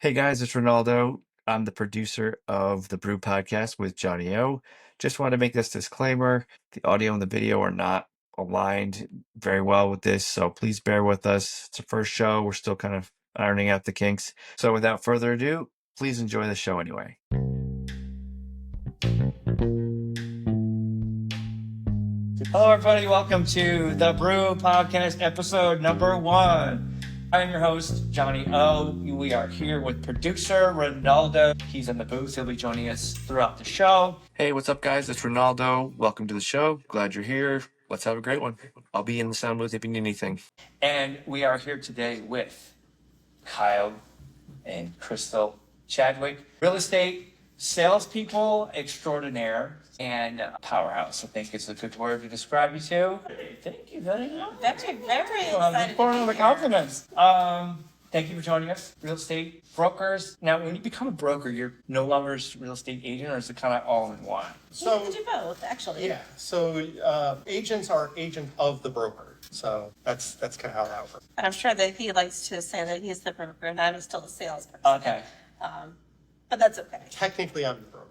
Hey guys, it's Ronaldo. I'm the producer of the Brew Podcast with Johnny O. Just want to make this disclaimer. The audio and the video are not aligned very well with this, so please bear with us. It's the first show. We're still kind of ironing out the kinks. So without further ado, please enjoy the show anyway. Hello everybody, welcome to the Brew Podcast episode number 1. I am your host, Johnny O. We are here with producer Ronaldo. He's in the booth. He'll be joining us throughout the show. Hey, what's up, guys? It's Ronaldo. Welcome to the show. Glad you're here. Let's have a great one. I'll be in the sound booth if you need anything. And we are here today with Kyle and Crystal Chadwick, real estate salespeople extraordinaire and powerhouse. I think it's a good word to describe you two. Thank you very much. Very excited. For the compliments. Thank you for joining us. Real estate brokers. Now, when you become a broker, you're no longer a real estate agent, or is it kind of all in one? So you can do both, actually. Yeah. So agents are agent of the broker. So that's kind of how that works. And I'm sure that he likes to say that he's the broker and I'm still the salesperson. Okay. But that's okay. Technically, I'm the broker.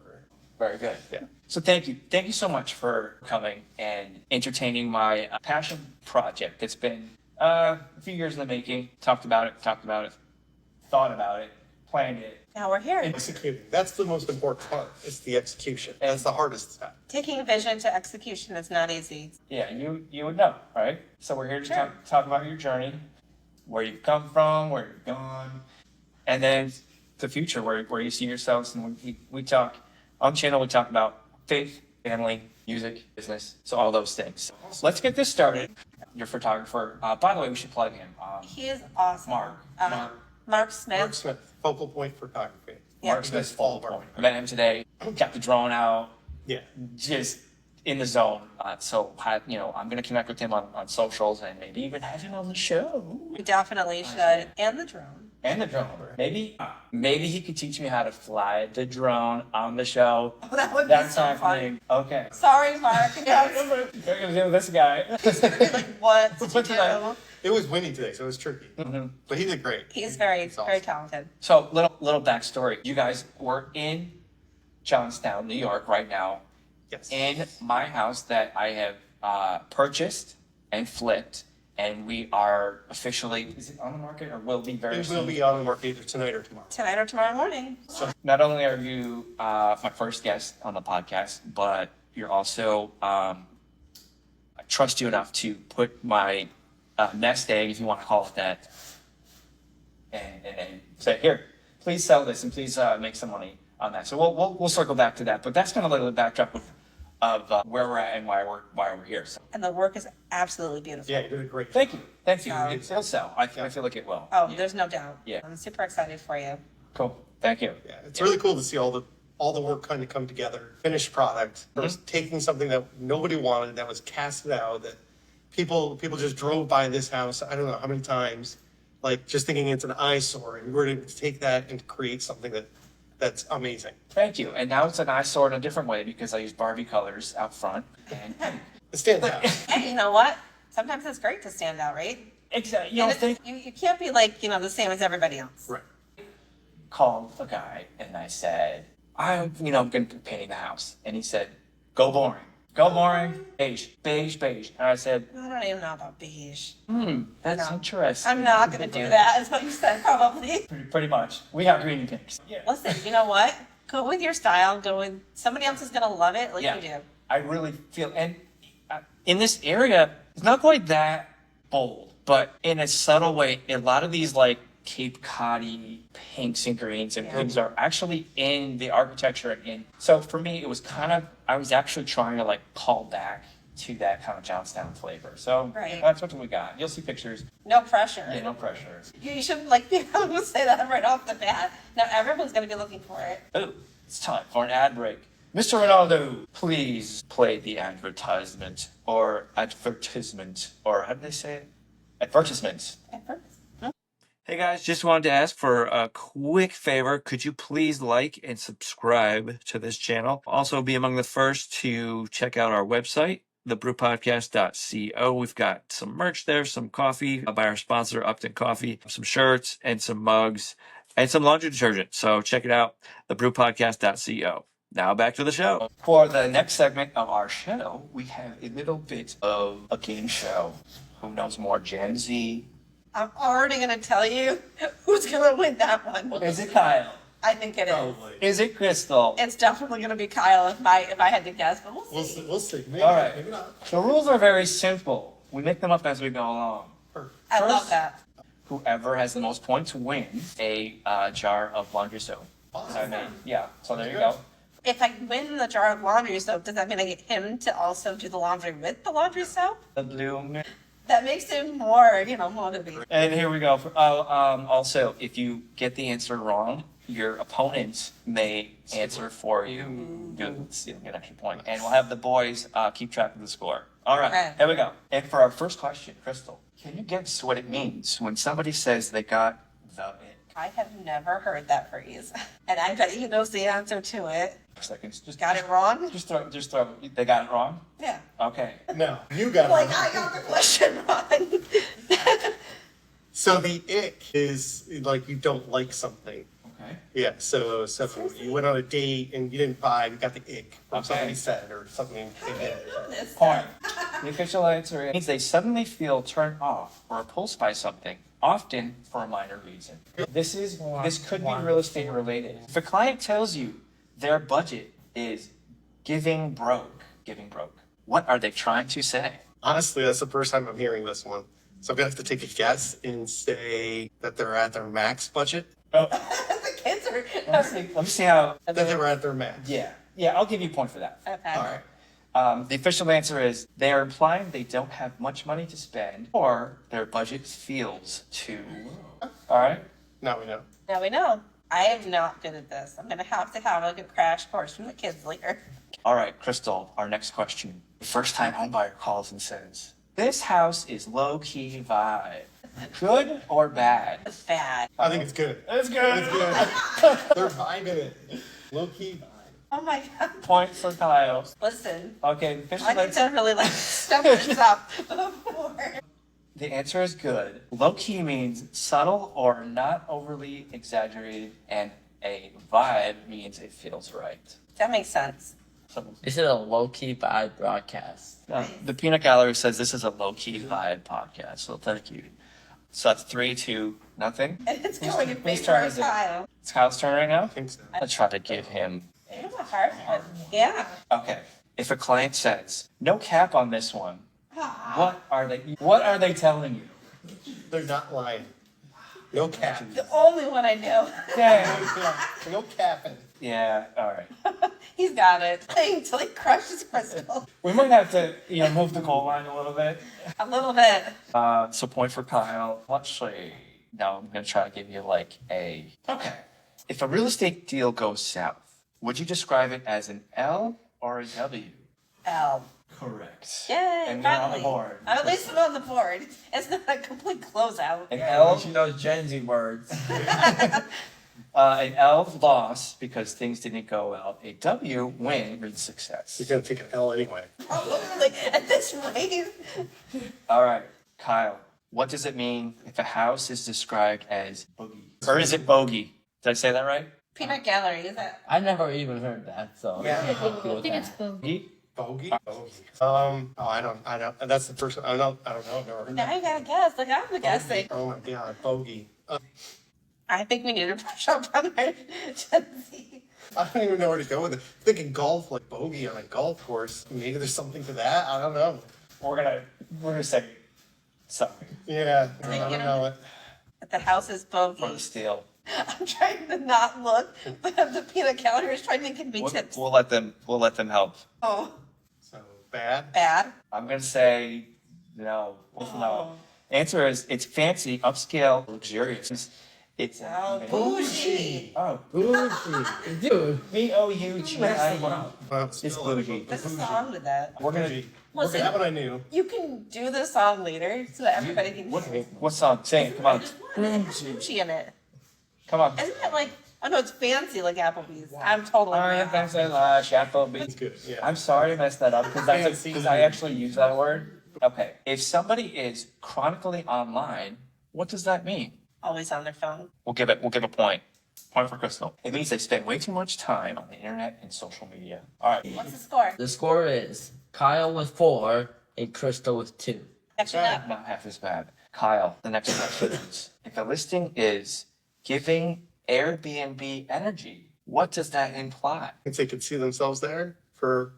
Very good. Yeah. So thank you. Thank you so much for coming and entertaining my passion project. It's been a few years in the making. Talked about it, thought about it, planned it. Now we're here. Executing. That's the most important part. It's the execution. That's the hardest step. Taking vision to execution is not easy. Yeah, you would know, right? So we're here to talk about your journey, where you've come from, where you're going, and then the future, where you see yourselves. And we talk on the channel. We talk about faith, family, music, business, so all those things. So let's get this started. Your photographer. By the way, we should plug him. He is awesome. Mark Smith. Mark Smith, Focal Point Photography. Yeah. Mark Smith, Focal Point. I met him today. Got the drone out. Yeah. Just in the zone. So I'm going to connect with him on socials and maybe even have him on the show. We definitely should. And the drone. And the drone. Maybe he could teach me how to fly the drone on the show. Oh, that would be so fun. Happening. Okay. Sorry, Mark. Yes. What are you going to do with this guy? Like, what did you do? It was windy today, so it was tricky. Mm-hmm. But he did great. He's very awesome. talented. So little backstory. You guys were in Johnstown, New York right now. Yes. In my house that I have purchased and flipped. And we are officially, is it on the market or will be very soon? It will be on the market either tonight or tomorrow. Tonight or tomorrow morning. So not only are you my first guest on the podcast, but you're also, I trust you enough to put my nest egg, if you want to call it that, and say, here, please sell this and please make some money on that. So we'll circle back to that. But that's kind of like the backdrop of where we're at and why we're here. So. And the work is absolutely beautiful. Yeah, you did a great job. Thank you. So- It will sell. I feel like it will. Oh, Yeah. there's no doubt. Yeah. I'm super excited for you. Cool. Thank you. Yeah, it's really cool to see all the work kind of come together. Finished product. First, taking something that nobody wanted, that was casted out, that people just drove by this house, I don't know how many times, like just thinking it's an eyesore, and we're able to take that and create something that's amazing. Thank you. And now it's an eyesore in a different way because I use Barbie colors out front. And It stands out. Hey, you know what? Sometimes it's great to stand out, right? exactly. And you can't be like, the same as everybody else. Right. Called a guy and I said, I'm going to be painting the house. And he said, go boring. Go boring. Beige. And I said, I don't even know about beige. that's No. interesting. I'm not going to do that, is what you said, probably. Pretty much. We have green and pinks. Yeah. Listen, you know what? Go with your style. Somebody else is going to love it like Yeah. you do. I really feel, and in this area, it's not quite that bold, but in a subtle way, a lot of these like Cape Cod-y pinks and greens and things are actually in the architecture. And so for me, it was I was actually trying to like call back to that kind of Johnstown flavor. So Right. that's what we got. You'll see pictures. No pressure. Yeah, no pressure. You should be able to say that right off the bat. Now everyone's going to be looking for it. Oh, it's time for an ad break. Mr. Ronaldo, please play the advertisement, or how do they say it? Advertisement. At first. Hey guys, just wanted to ask for a quick favor. Could you please like and subscribe to this channel? Also be among the first to check out our website, thebrewpodcast.co. We've got some merch there, some coffee by our sponsor, Upton Coffee, some shirts and some mugs. and some laundry detergent. So check it out, thebrewpodcast.co. Now back to the show. For the next segment of our show, we have a little bit of a game show. Who knows more, Gen Z? I'm already going to tell you who's going to win that one. Is it Kyle? I think it is. Probably. Is it Crystal? It's definitely going to be Kyle if I had to guess, but we'll see. We'll see. Maybe, All right. maybe not. The rules are very simple. We make them up as we go along. I love First- that. Whoever has the most points wins a jar of laundry soap. Awesome. Yeah, so there you go. If I win the jar of laundry soap, does that mean I get him to also do the laundry with the laundry soap? The blue. That makes him more, motivated. And here we go. Also, if you get the answer wrong, your opponent may answer for you. You'll get an extra point. And we'll have the boys keep track of the score. All right, Okay. here we go. And for our first question, Crystal, can you guess what it means when somebody says they got the it? I have never heard that phrase. And I bet he knows the answer to it. Seconds. Just Got it wrong? Just throw. They got it wrong. Yeah. Okay. No, you got it. Like, wrong. I got the question wrong. So the ick is like you don't like something. Okay. Yeah. So you went on a date and you didn't buy. You got the ick from Okay. somebody said or something they did. This Point. The official answer means they suddenly feel turned off or repulsed by something, often for a minor reason. This could be real estate related. If a client tells you their budget is giving broke, what are they trying to say? Honestly, that's the first time I'm hearing this one. So I'm gonna have to take a guess and say that they're at their max budget. The kids are. Let me see how. That they were at their max. Yeah, I'll give you a point for that. Okay. All right. The official answer is they are implying they don't have much money to spend or their budget feels too low. All right. Now we know. Now we know. I am not good at this. I'm going to have a good crash course from the kids later. All right, Crystal, our next question. First time homebuyer calls and says, this house is low-key vibe. Good or bad? It's bad. I think it's good. It's good. It's good. They're vibing it. Low key vibe. Oh my God. Point for Kyle. Listen, Okay, the official I need answer. to really step this up before. The answer is good. Low-key means subtle or not overly exaggerated, and a vibe means it feels right. That makes sense. So, This is a low-key vibe broadcast. the Peanut Gallery says this is a low-key vibe podcast, so thank you. So that's 3-2, nothing. And it's going in Whose favor turn of is it? Kyle. It's Kyle's turn right now. I think so. Let's try to give him. It was a hard one. Yeah. Okay. If a client says, no cap on this one, what are they telling you? They're not lying. No cap. The only one I know. Yeah. No capping. Yeah, all right. He's got it. Until he crushes Crystal. We might have to, move the goal line a little bit. A little bit. So point for Kyle. Let's see. Now I'm going to try to give you okay. If a real estate deal goes south, would you describe it as an L or a W? L. Correct. Yay, And you're on the finally. board. At least I'm on the board. It's not a complete closeout. An Yeah, L, she knows Gen Z words. an L loss because things didn't go well. A W win means success. You're gonna take an L anyway. Probably at this rate. All right, Kyle. What does it mean if a house is described as bogey? Or is it bogey? Did I say that right? Peanut Gallery, is that? I never even heard that, so Yeah. I'm cool with that. Bogey? Bogey. I don't. That's the first. I don't know. I've never heard Now that. you gotta guess. Like I'm guessing. Oh my God, bogey. I think we need to brush up on our Gen Z. I don't even know where to go with it. Thinking golf, like bogey on a golf course. Maybe there's something to that. I don't know. We're gonna say sorry Yeah, I don't know it. But the house is for the bogey. steal. I'm trying to not look, but the peanut gallery is trying to give me tips. We'll let them help. Oh, So bad. bad. I'm gonna say no. No. Answer is it's fancy, upscale, luxurious. It's Bougie. Oh, Bougie. Dude, Bougie. Well, It's bougie. There's a song with that. We're gonna. Bougie. Listen. That one I knew. You can do the song later so that everybody can hear. What song? Sing it. Come on. Bougie in it. Come on. Isn't it like, oh no, it's fancy like Applebee's. I'm totally wrong. It's good. Yeah. I'm sorry to mess that up Fancy. because I actually use that word. Okay. If somebody is chronically online, what does that mean? Always on their phone. We'll give a point. Point for Crystal. It means they spend way too much time on the internet and social media. All right. What's the score? The score is Kyle with 4 and Crystal with 2. Actually, no. Not half as bad. Kyle, the next question is, if the listing is giving Airbnb energy, what does that imply? If they could see themselves there for,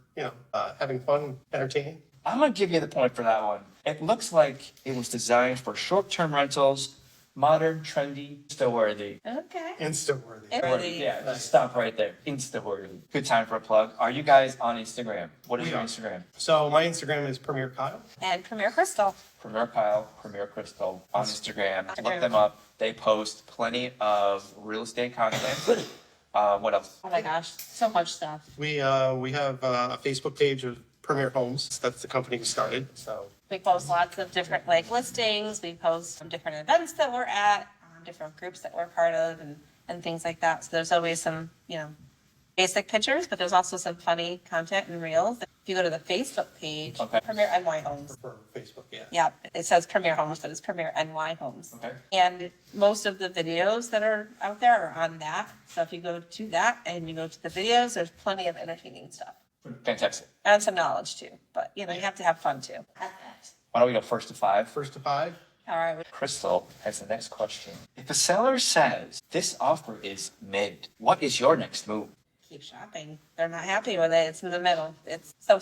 having fun, entertaining. I'm going to give you the point for that one. It looks like it was designed for short-term rentals, modern, trendy, Insta-worthy. Okay. Insta-worthy. Worthy. Yeah, just stop right there. Insta-worthy. Good time for a plug. Are you guys on Instagram? What is We your are. Instagram? So my Instagram is Premier Kyle. And Premier Crystal. Premier Kyle, Premier Crystal on Instagram. Look them up. They post plenty of real estate content. What else? Oh my gosh, so much stuff. We have a Facebook page of Premier Homes. That's the company we started. So We post lots of different listings. We post some different events that we're at, different groups that we're part of, and things like that. So there's always some basic pictures, but there's also some funny content and reels. If you go to the Facebook page, Okay. Premier NY Homes. for Facebook, yeah. Yeah, it says Premier Homes, but it's Premier NY Homes. Okay. And most of the videos that are out there are on that. So if you go to that and you go to the videos, there's plenty of entertaining stuff. Fantastic. And some knowledge too. But you have to have fun too. Why don't we go first to 5? First to 5. All right. Crystal has the next question. If a seller says this offer is mid, what is your next move? Keep shopping. They're not happy with it. It's in the middle. It's so.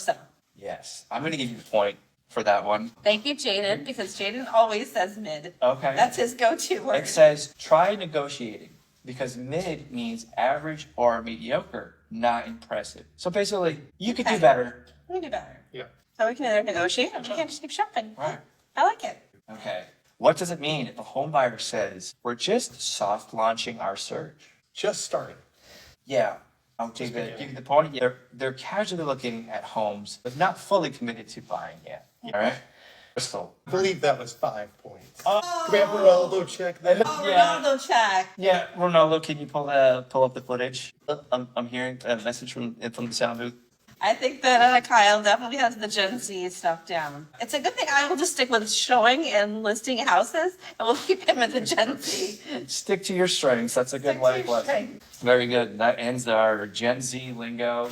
Yes, I'm going to give you a point for that one. Thank you, Jaden, because Jaden always says mid. Okay. That's his go-to word. It says try negotiating because mid means average or mediocre, not impressive. So basically, you could do Okay. better. We can do better. Yeah. So we can either negotiate or we can just keep shopping. Right. I like it. Okay. What does it mean if a home buyer says we're just soft launching our search? Just starting. Yeah. I'll give you the point. They're casually looking at homes, but not fully committed to buying yet. All right. Crystal. I believe that was 5 points. Can we have Ronaldo check that? Oh, Yeah. Ronaldo check. Yeah, Ronaldo, can you pull up the footage? I'm hearing a message from the sound booth. I think that Kyle definitely has the Gen Z stuff down. It's a good thing I will just stick with showing and listing houses, and we'll keep him in the Gen Z. Stick to your strengths. That's a good Stick to life your lesson. Very good. That ends our Gen Z lingo.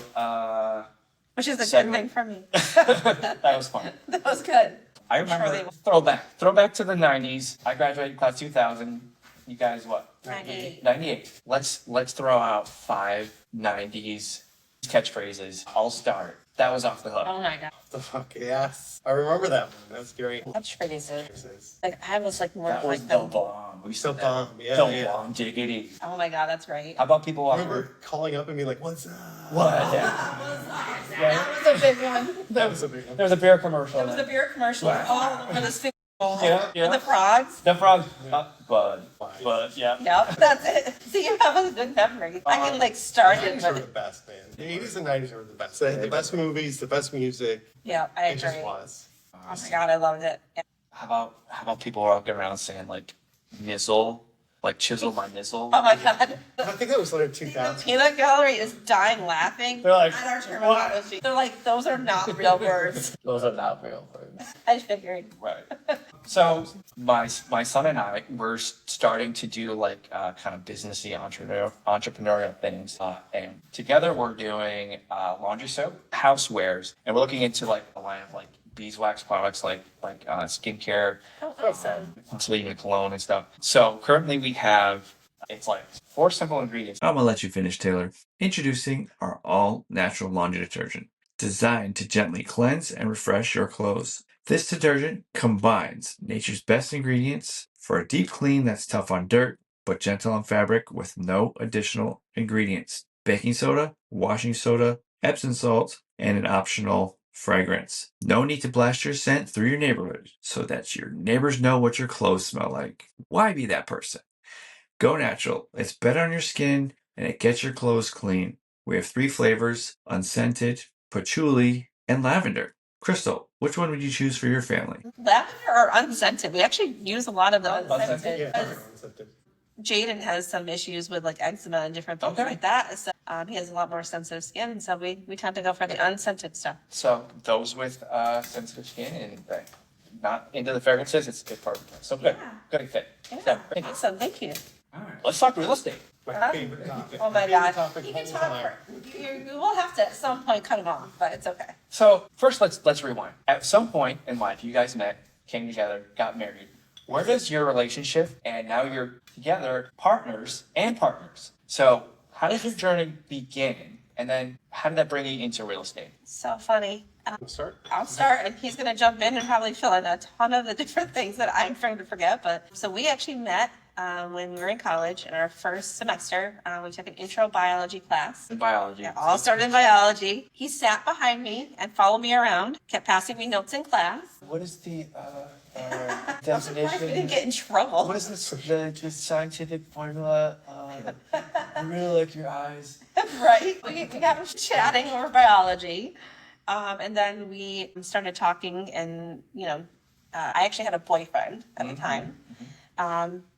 Which is a good Segment. thing for me. That was fun. That was good. I remember throwback to the 90s. I graduated class 2000. You guys what? 98. 98. Let's throw out 5 90s catchphrases. I'll start. That was off the hook. Oh my god. The fuck, yes. I remember that one. That's great. Catchphrases. Like I was like more That was like the them. bomb. We So said that. bomb, yeah, The yeah. bomb, diggity. Oh my god, that's right. How about people I walking? remember calling up and being like, what's up? What? That was a big one. That was a big one. There's a beer commercial. It was a beer commercial all over the Super Bowl. Yeah, yeah. With the frogs. The frog. Bud. Yeah. Yep, that's it. See, you have a good memory. I can like start The it, 90s were the but best, man. The 80s and 90s were the best. They had the best movies, the best music. yeah, I It just agree. was. Oh my god, I loved it. Yeah. How about people walking around saying like nizzle, like chisel my nizzle? Oh my god. I think that was like The 2000. peanut gallery is dying laughing They're like, at our terminology. They're like, those are not real words. Those are not real words. I figured. Right. So my son and I were starting to do like kind of businessy entrepreneurial things, and together we're doing laundry soap, housewares, and we're looking into like a line of like beeswax products, like skincare, Oh, awesome. possibly even cologne and stuff. So currently we have it's like 4 simple ingredients. I'm gonna let you finish, Taylor. Introducing our all-natural laundry detergent, designed to gently cleanse and refresh your clothes. This detergent combines nature's best ingredients for a deep clean that's tough on dirt, but gentle on fabric with no additional ingredients. Baking soda, washing soda, Epsom salt, and an optional fragrance. No need to blast your scent through your neighborhood so that your neighbors know what your clothes smell like. Why be that person? Go natural. It's better on your skin and it gets your clothes clean. We have 3 flavors: unscented, patchouli, and lavender. Crystal, which one would you choose for your family? Lavender or unscented? We actually use a lot of the unscented. Yeah. because Jaden has some issues with like eczema and different things like that. So he has a lot more sensitive skin, so we tend to go for the unscented stuff. So those with sensitive skin and not into the fragrances, it's good for. So good, Yeah. good fit. Yeah. So, Awesome, thank you. all right, let's talk real estate. My favorite topic. Oh my Favorite God. topic You all can the talk time. for, you will have to at some point cut him off, but it's okay. So first, let's rewind. At some point in life, you guys met, came together, got married. Where does your relationship and now you're together partners and partners? So how did your journey begin, and then how did that bring you into real estate? So funny. Start. I'll start, and he's going to jump in and probably fill in a ton of the different things that I'm trying to forget. But so we actually met when we were in college in our first semester. We took an intro biology class. In biology. It all started in biology. He sat behind me and followed me around, kept passing me notes in class. What is the We didn't definition? get in trouble. What is the scientific formula? I really like your eyes. Right. We got chatting over biology. And then we started talking, and, I actually had a boyfriend at the time.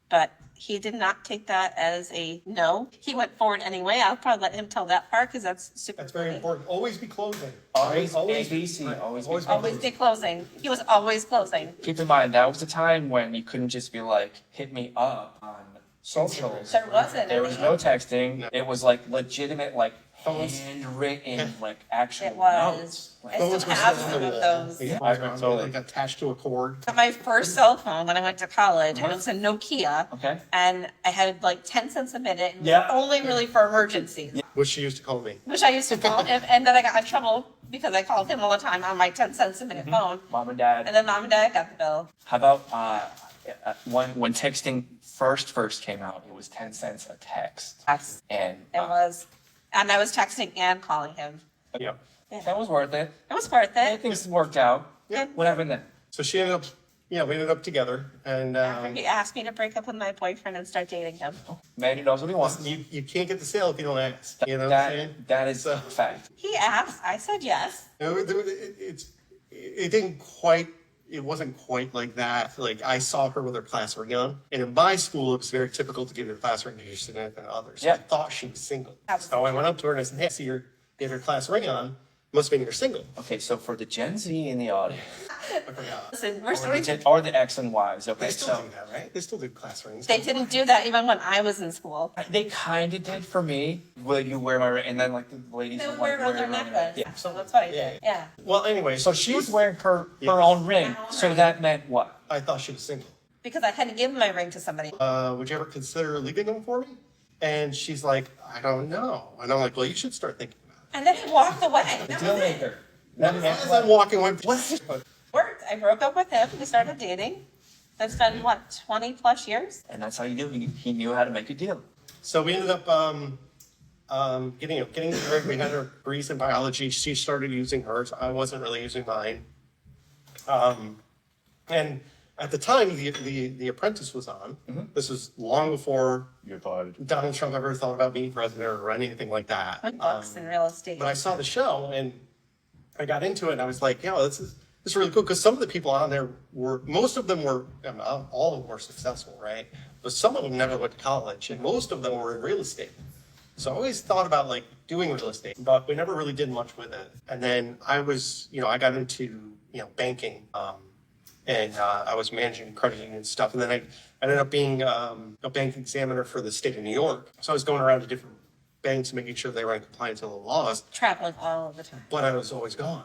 But he did not take that as a no. He went forward anyway. I'll probably let him tell that part because that's super That's very funny. important. Always be closing. Always Always- ABC, right. always be Always be closing. He was always closing. Keep in mind, that was the time when you couldn't just be like, hit me up on socials. There wasn't. There was no texting. No. It was like legitimate, like Phones. handwritten, like actual It was. notes. I Phones still were have still some on of the wall. those. Yeah, I remember totally. like attached to a cord. Got my first cell phone when I went to college, and it was a Nokia. Okay. And I had like 10 cents a minute, and Yeah. only really for emergencies. Which she used to call me. Which I used to call him, and then I got in trouble because I called him all the time on my 10 cents a minute phone. Mom and dad. And then mom and dad got the bill. How about when texting first came out, it was 10 cents a text. Yes, And it was. And I was texting and calling him. Yeah. that was worth it. It was worth I it. think things worked out. Yeah. What happened then? So she ended up, we ended up together, and After he asked me to break up with my boyfriend and start dating him. Man who knows what he wants. you can't get the sale if you don't ask. You know what I'm saying? That is So- a fact. He asked, I said yes. It wasn't quite like that. Like, I saw her with her class ring on, and in my school, it was very typical to give your class ring to your significant other. So I Yeah. thought she was single. Absolutely. So I went up to her and I said, hey, I see you have your class ring on. Must mean you're single. Okay, so for the Gen Z in the audience, I forgot. Listen, we're or still, the X and Ys, okay, They still so do that, right? They still do class rings. they didn't do that even when I was in school. they kind of did for me. Will you wear my ring? And then like the ladies They would would wear like it on their my ring. necklace. Yeah. So that's what I Yeah. did. Yeah. Well, anyway, So she was wearing her Yeah. own ring. So that meant what? I thought she was single. Because I had to give my ring to somebody. Would you ever consider leaving them for me? And she's like, I don't know. And I'm like, well, you should start thinking about it. And then he walked away. That was it. maker. As I'm walking away, what? Worked. I broke up with him. We started dating. That's been, 20 plus years? And that's how you do. He knew how to make a deal. So we ended up getting married. We had our degrees in biology. She started using hers. I wasn't really using mine. And at the time, the Apprentice was on. This was long before Donald Trump ever thought about being president or anything like that. Books and real estate. But I saw the show and I got into it and I was like, this is really cool because some of the people on there most of them were, all of them were successful, right? But some of them never went to college and most of them were in real estate. So I always thought about like doing real estate, but we never really did much with it. And then I was, I got into, banking, and I was managing credit union stuff. And then I ended up being a bank examiner for the state of New York. So I was going around to different banks, making sure they were in compliance with the laws, Traveling all the time. but I was always gone.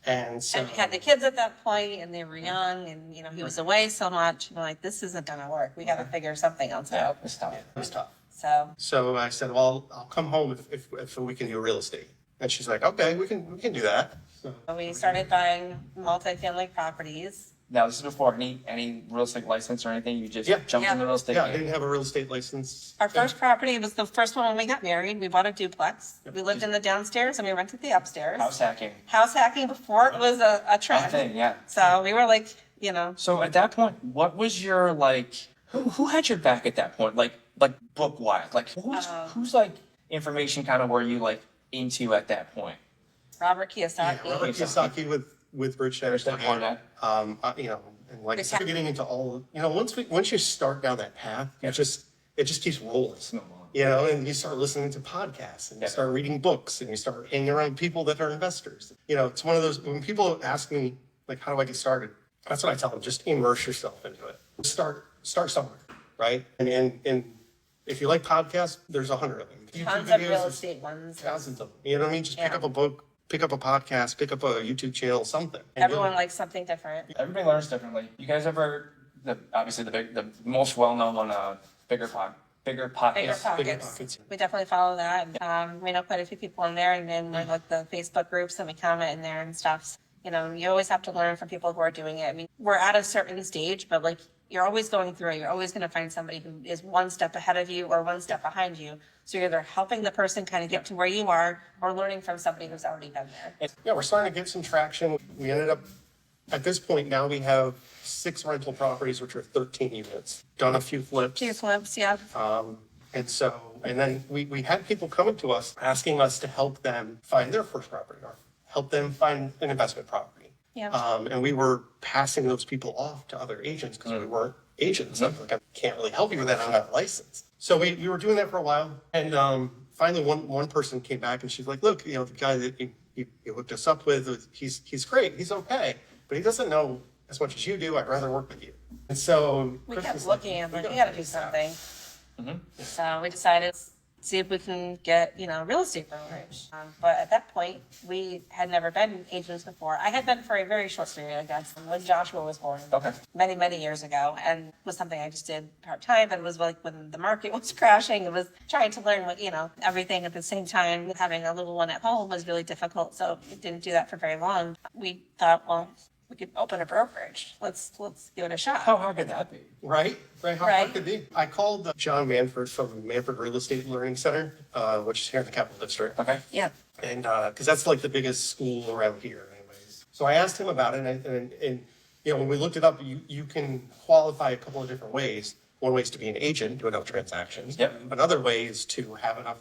And so And we had the kids at that point, and they were young, and he was away so much. And we're like, this isn't gonna work. We got to figure something else Yeah, out. it's tough. it was tough. So So I said, well, I'll come home if we can do real estate. And she's like, okay, we can do that. So we started buying multifamily properties. Now this is before any real estate license or anything. You just Yeah. jumped Yeah. in the real estate yeah, I game. didn't have a real estate license. Our first property was the first one when we got married. We bought a duplex. We lived in the downstairs and we rented the upstairs. House hacking. House hacking before it was a A trend. thing, yeah. So we were like, So at that point, what was your who had your back at that point? Like book wise? Like who's information kind of were you into at that point? Robert Kiyosaki. Robert Kiyosaki with Rich Dad Understand Poor that? Dad. And like I started getting into all, once you start down that path, it just keeps rolling. And you start listening to podcasts and you start reading books and you start hanging around people that are investors. It's one of those, when people ask me, how do I get started? That's what I tell them, just immerse yourself into it. Start somewhere, right? And If you like podcasts, there's 100 of them. YouTube Tons of videos, real there's estate ones. thousands of them. You know what I mean? Just pick Yeah. up a book, pick up a podcast, pick up a YouTube channel, something. And Everyone likes something different. Everybody learns differently. You guys ever obviously the most well known one, bigger podcast. Bigger Bigger pockets. Pockets. We definitely follow that. We know quite a few people in there, and then we're like the Facebook groups, and we comment in there and stuff. You know, you always have to learn from people who are doing it. I mean, we're at a certain stage, but like you're always going through it. You're always going to find somebody who is one step ahead of you or one step behind you. So you're either helping the person kind of get to where you are, or learning from somebody who's already been there. Yeah, we're starting to get some traction. We ended up, at this point now, we have 6 rental properties, which are 13 units. Done a few flips. Few flips, yeah. And then we had people coming to us asking us to help them find their first property or help them find an investment property. Yeah. And we were passing those people off to other agents because we weren't agents. I'm like, I can't really help you with that. I'm not licensed. So we were doing that for a while. And finally one person came back and she's like, look, you know, the guy that you hooked us up with, he's great. He's okay. But he doesn't know as much as you do. I'd rather work with you. And so We Chris kept was like, looking and like, we gotta do something. Mm-hmm. So we decided, see if we can get, you know, real estate brokerage. But at that point, we had never been agents before. I had been for a very short period, I guess, when Joshua was born. Okay. Many, many years ago, and it was something I just did part-time, but it was like when the market was crashing, it was trying to learn what, you know, everything at the same time. Having a little one at home was really difficult, so we didn't do that for very long. We thought, well, we could open a brokerage. Let's give it a shot. How hard could that be? Right. How Right. hard could it be? I called John Manford from Manford Real Estate Learning Center, which is here in the Capital District. Okay. Yeah. And because that's like the biggest school around here anyways. So I asked him about it and you know, when we looked it up, you can qualify a couple of different ways. One way is to be an agent, do enough transactions. Yep. Another way is to have enough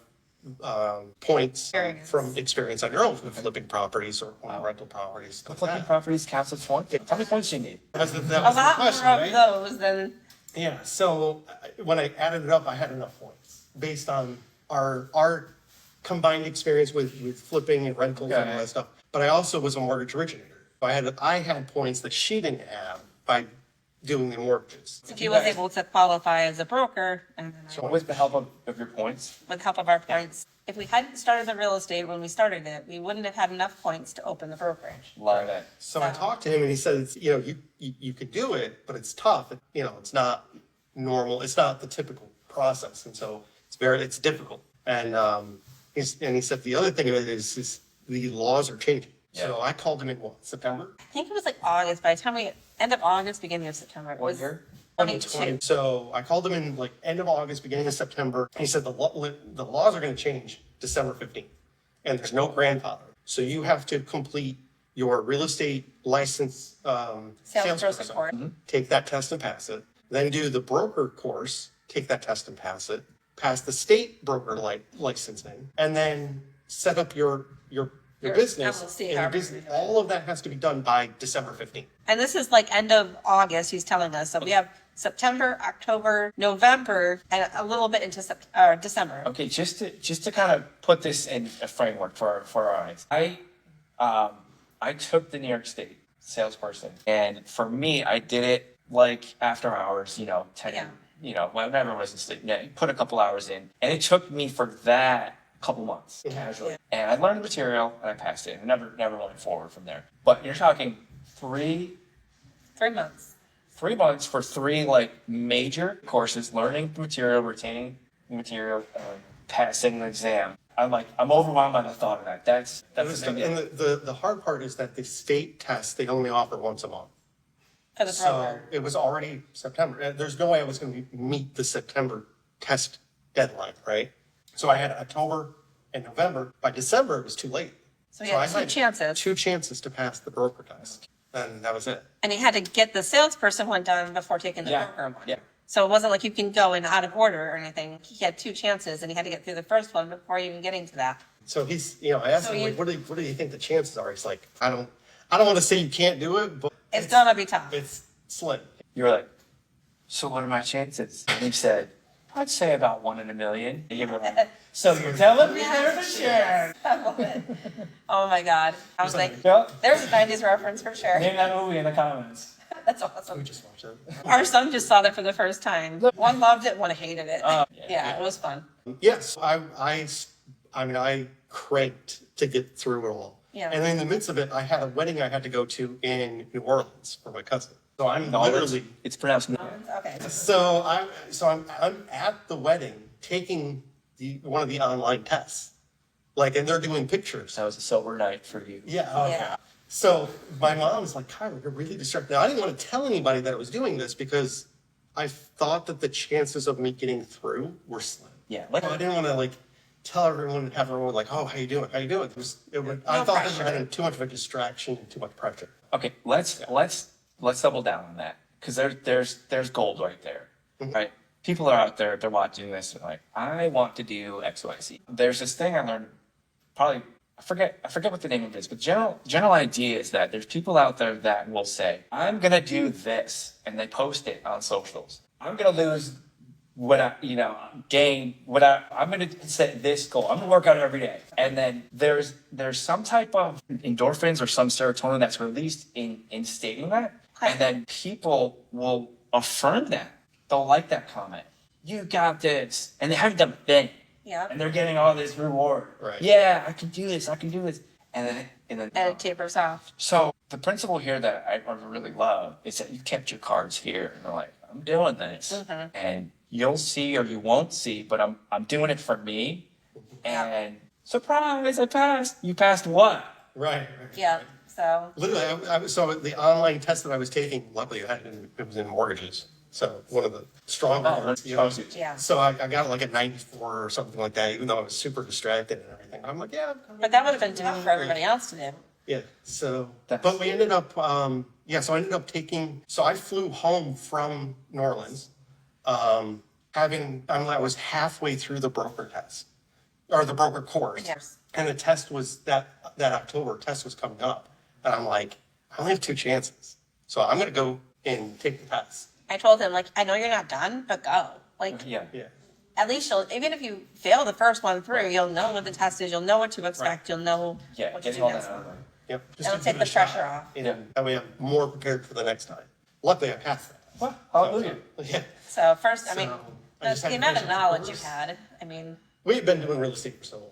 points Experience. from experience on your own, flipping properties or rental properties. Stuff like Flipping that. properties counts as one. How many points do you need? That was A the lot question, more right? of those than, Yeah, so when I added it up, I had enough points based on our combined experience with flipping and rentals and all that stuff. But I also was a mortgage originator. I had points that she didn't have by doing the mortgages. if he was able to qualify as a broker, and then So With the help of your points. with the help of our points. If we hadn't started the real estate when we started it, we wouldn't have had enough points to open the brokerage. Love that. So I talked to him and he said, you know, you could do it, but it's tough. You know, it's not normal. It's not the typical process. And so it's difficult. And he said the other thing of it is the laws are changing. So I called him in September? I think it was like August, by the time end of August, beginning of September. It What was year? 22. So I called him in like end of August, beginning of September. He said the laws are going to change December 15th and there's no grandfather. So you have to complete your real estate license, Salesperson course. take that test and pass it. Then do the broker course, take that test and pass it. Pass the state broker licensing, and then set up your business. LLC, And your however business. you do it. All of that has to be done by December 15th. And this is like end of August, he's telling us. So we have September, October, November, and a little bit into December. Okay, just to kind of put this in a framework for our audience. I took the New York State salesperson, and for me, I did it like after hours, 10, Yeah. Whenever I was asleep. Yeah, put a couple hours in, and it took me for that couple months casually, and I learned the material and I passed it, and never went forward from there. But you're talking 3 months. 3 months for 3 like major courses, learning the material, retaining the material, passing the exam. I'm overwhelmed by the thought of that. That's And a big deal. the hard part is that the state test, they only offer once a month. For the So broker. it was already September. There's no way I was going to meet the September test deadline, right? So I had October and November. By December, it was too late. So he had I two chances. 2 chances to pass the broker test. And that was it. And he had to get the salesperson one done before taking the Yeah, broker one. yeah. So it wasn't like you can go in out of order or anything. He had 2 chances and he had to get through the first one before even getting to that. So I asked So him, you- like, what do you think the chances are? He's like, I don't want to say you can't do it, but It's gonna be tough. it's slim. You were like, so what are my chances? And he said, I'd say about 1 in a million. And you were like, so you're telling me there's a chance? I love it. Oh my God. I was like, Yeah. there's a 90s reference for sure. Name that movie in the comments. That's We awesome. just watched it. Our son just saw that for the first time. One loved it, one hated it. Yeah, it was fun. Yes, I mean, I cranked to get through it all. Yeah. And in the midst of it, I had a wedding I had to go to in New Orleans for my cousin. So I'm No, literally, it's pronounced. Okay. so I'm at the wedding taking one of the online tests. Like, and they're doing pictures. That was a sober night for you. Yeah. Okay. Yeah. So my mom was like, Kyler, you're really distracted. Now, I didn't want to tell anybody that I was doing this because I thought that the chances of me getting through were slim. Yeah. I didn't want to like tell everyone and have everyone like, oh, how you doing? How you doing? I thought this was having too much of a distraction and too much pressure. Okay, let's double down on that because there's gold right there, right? People are out there, they're watching this, and like, I want to do X, Y, Z. There's this thing I learned, probably I forget what the name of it is, but general idea is that there's people out there that will say, I'm gonna do this, and they post it on socials. I'm gonna lose gain I'm gonna set this goal. I'm gonna work out every day. And then there's some type of endorphins or some serotonin that's released in stating that. And then people will affirm that. They'll like that comment. You got this. And they haven't done a thing. Yeah. And they're getting all this reward. Right. Yeah, I can do this. And then And it tapers off. so the principle here that I really love is that you kept your cards here. And they're like, I'm doing this. And you'll see or you won't see, but I'm doing it for me. And surprise, I passed. You passed what? Right. Yeah. So Literally, so the online test that I was taking, luckily it was in mortgages. So one of the stronger ones, you know. yeah. So I got like a 94 or something like that, even though I was super distracted and everything. I'm like, yeah. But that would have been tough for everybody else to do. Yeah. So, That's- but we ended up, so I ended up so I flew home from New Orleans, I was halfway through the broker test or the broker course. Yes. And the test was that October test was coming up. And I'm like, I only have 2 chances. So I'm going to go and take the test. I told him, like, I know you're not done, but go. Like, Yeah. Yeah. at least even if you fail the first one through, you'll know what the test is, you'll know what to expect, you'll know Yeah, what to getting do all next. that out of the way. Yep. It'll to take give it the a shot. pressure off. And that way I'm more prepared for the next time. Luckily I passed that. Well, hallelujah. Yeah. So first, I mean, So, I just had the to amount finish of the knowledge course. you've had, I mean, We've been doing real estate for so long.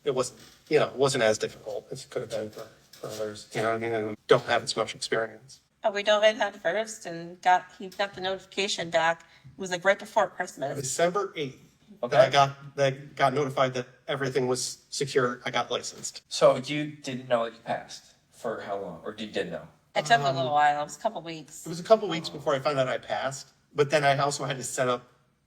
It wasn't as difficult as it could have been for others. You know what I mean? And don't have as much experience. we dove in head first and he got the notification back. It was like right before Christmas. December 8th, Okay. that got notified that everything was secure. I got licensed. So you didn't know that you passed for how long? Or you did know? It took a little while, it was a couple weeks. It was a couple weeks before I found out I passed, but then I also had to set up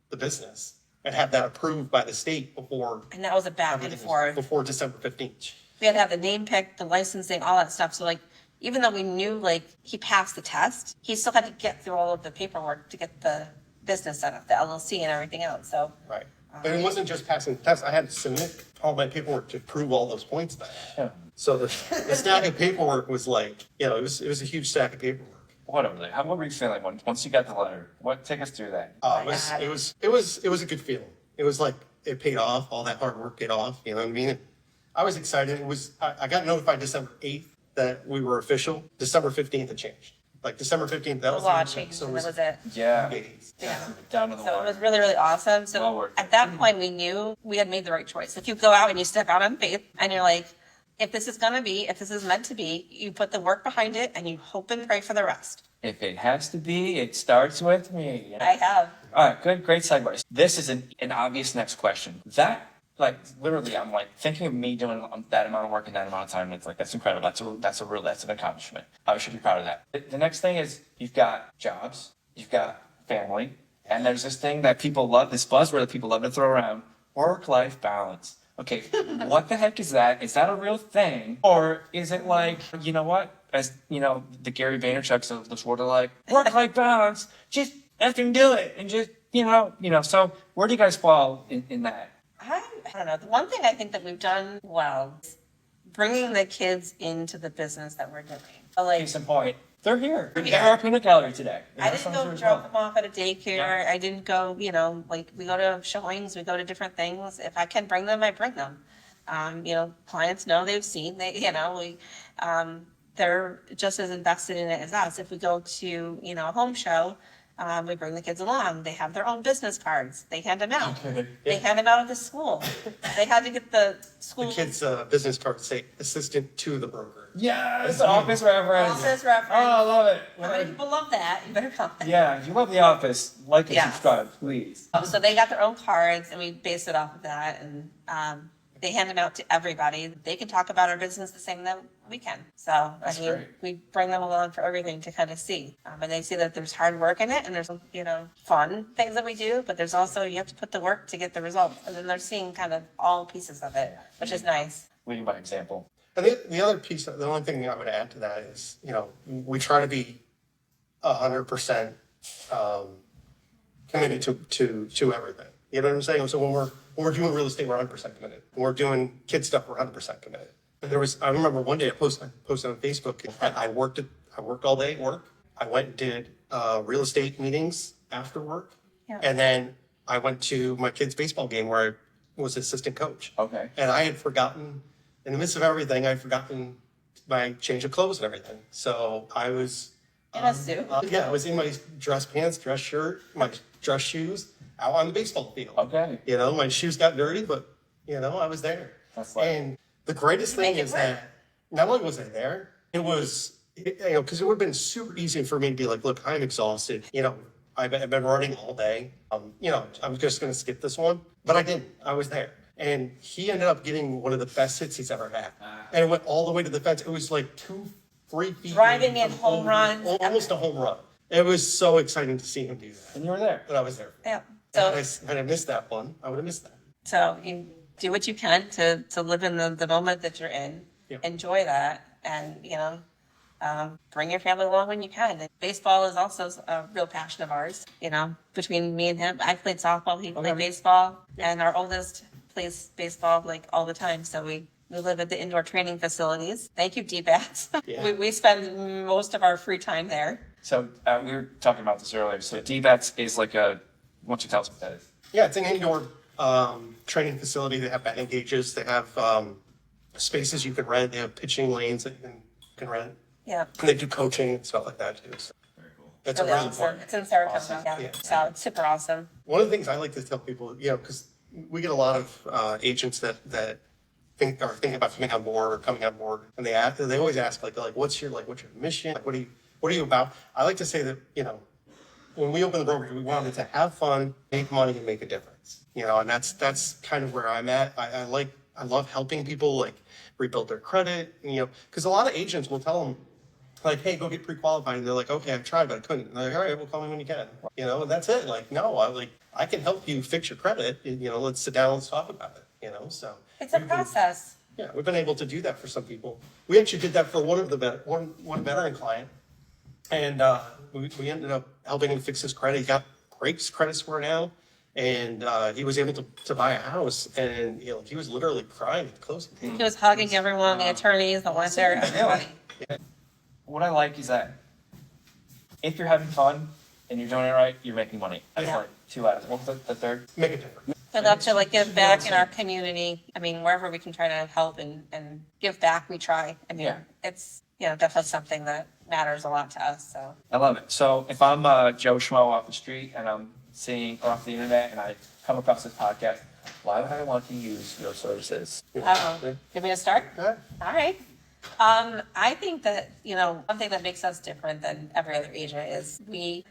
the business and have that approved by the state before And that was a back and everything was- forth. before December 15th. We had to have the name picked, the licensing, all that stuff. So like, even though we knew like he passed the test, he still had to get through all of the paperwork to get the business set up, the LLC and everything else. So Right. But it wasn't just passing the test. I had to submit all my paperwork to prove all those points back. Yeah. So the stack of paperwork was like, it was a huge stack of paperwork. What were you feeling once you got the letter? Take us through that. It was a good feeling. It was like it paid off. All that hard work paid off. You know what I mean? I was excited. I got notified December 8th that we were official. December 15th it changed. Like December 15th, that the was law the changed so and that was it. Yeah. days. Yeah. Down to the So it wire. was really, really awesome. Well So worth at that point, we knew we had made the right choice. If you go out and you step out on faith and you're like, if this is meant to be, you put the work behind it and you hope and pray for the rest. If it has to be, it starts with me. I have. All right, good, great segue. This is an obvious next question. That, like, literally, I'm like thinking of me doing that amount of work in that amount of time. It's like that's incredible. That's an accomplishment. I should be proud of that. The next thing is you've got jobs, you've got family, and there's this thing that people love, this buzzword that people love to throw around: work-life balance. Okay, what the heck is that? Is that a real thing, or is it like, you know what? As you know, the Gary Vaynerchuks of this world are like, work-life balance. Just effing do it, and just you know. So where do you guys fall in that? I don't know. The one thing I think that we've done well is bringing the kids into the business that we're doing. So, like, Case in point, they're here. They're Yeah. at our peanut gallery today. I didn't go drop them off at a daycare. I didn't go, like we go to showings, we go to different things. If I can bring them, I bring them. Clients know they've seen, they're just as invested in it as us. If we go to, a home show, we bring the kids along. They have their own business cards. They hand them out. They hand them out at the school. They had to get the school. The kids' business cards say assistant to the broker. Yes, Office reference. Office reference. Oh, I love it. How many people love that? You better come. Yeah, if you love The Office, like and Yes. subscribe, please. So they got their own cards, and we based it off of that, and they hand them out to everybody. They can talk about our business the same that we can. So That's great. we bring them along for everything to kind of see, and they see that there's hard work in it, and there's fun things that we do, but there's also you have to put the work to get the results, and then they're seeing kind of all pieces of it, which is nice. Leading by example. And the other piece, the only thing I would add to that is, we try to be 100% committed to everything. You know what I'm saying? So when we're doing real estate, we're 100% committed. When we're doing kid stuff, we're 100% committed. I remember one day I posted on Facebook. I worked all day at work. I went and did real estate meetings after work, Yeah. and then I went to my kid's baseball game where I was assistant coach. Okay. And I had forgotten, in the midst of everything, I'd forgotten my change of clothes and everything. So I was In a suit. I was in my dress pants, dress shirt, my dress shoes, out on the baseball field. Okay. My shoes got dirty, but I was there. That's like- And the greatest thing Make it is work. that not only was I there, it was because it would have been super easy for me to be like, look, I'm exhausted. I've been running all day. I'm just going to skip this one, but I didn't. I was there. And he ended up getting one of the best hits he's ever had. And it went all the way to the fence. It was like 2-3 feet. Driving in home run. Almost a home run. It was so exciting to see him do that. And you were there. But I was there. Yeah. Had So I missed that one, I would have missed that. So you do what you can to live in the moment that you're in, Yeah. enjoy that, and bring your family along when you can. And baseball is also a real passion of ours. Between me and him, I played softball, he played baseball, and our oldest plays baseball like all the time. So we live at the indoor training facilities. Thank you, D-backs. Yeah. we spend most of our free time there. So we were talking about this earlier. So DVATS is like why don't you tell us what that is? Yeah, it's an indoor training facility. They have batting cages. They have spaces you can rent. They have pitching lanes that you can rent. Yeah. And they do coaching and stuff like that too. So Very cool. that's Really a really awesome. fun. It's in Saratoga. Awesome. Yeah. Yeah. So it's super awesome. One of the things I like to tell people, because we get a lot of agents that think about coming on board, and they always ask like what's your mission? Like, what are you about? I like to say that when we open the brokerage, we wanted to have fun, make money, and make a difference. And that's kind of where I'm at. I love helping people rebuild their credit. Because a lot of agents will tell them like, hey, go get pre-qualified. And they're like, okay, I've tried, but I couldn't. And they're like, all right, well, call me when you can. And that's it. Like, no, I can help you fix your credit. Let's sit down, let's talk about it. So It's a we've been- process. Yeah, we've been able to do that for some people. We actually did that for one veteran client, and we ended up helping him fix his credit. He got great credit score now, and he was able to buy a house. And he was literally crying at the closing table. He was hugging everyone, the attorneys, the lender, everybody. What I like is that if you're having fun and you're doing it right, you're making money. That's Yeah. like 2 out of what was the third? Make a difference. We love to give back in our community. I mean, wherever we can try to help and give back, we try. I mean, Yeah. it's definitely something that matters a lot to us. So I love it. So if I'm Joe Schmo off the street and I'm seeing off the internet and I come across this podcast, why would I want to use your services? give me a start. Okay. All right. I think that, one thing that makes us different than every other agent is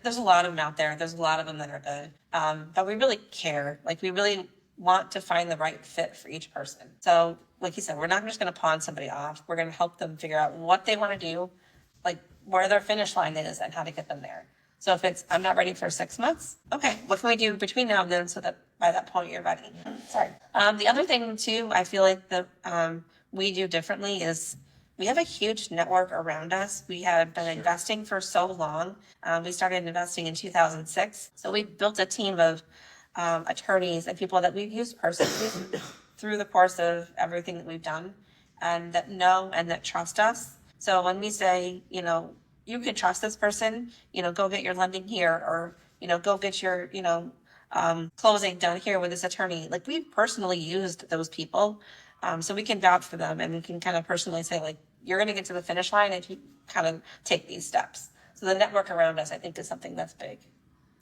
there's a lot of them out there. There's a lot of them that are good. But we really care. We really want to find the right fit for each person. So like you said, we're not just going to pawn somebody off. We're going to help them figure out what they want to do, where their finish line is and how to get them there. So if it's, I'm not ready for 6 months, okay, what can we do between now and then so that by that point you're ready? Sorry. The other thing too, I feel like that we do differently is we have a huge network around us. We have been investing for so long. We started investing in 2006. So we built a team of attorneys and people that we've used personally through the course of everything that we've done and that know and that trust us. So when we say, you can trust this person, go get your lending here or, go get your, closing done here with this attorney. We've personally used those people. So we can vouch for them and we can kind of personally say you're going to get to the finish line if you kind of take these steps. So the network around us, I think, is something that's big.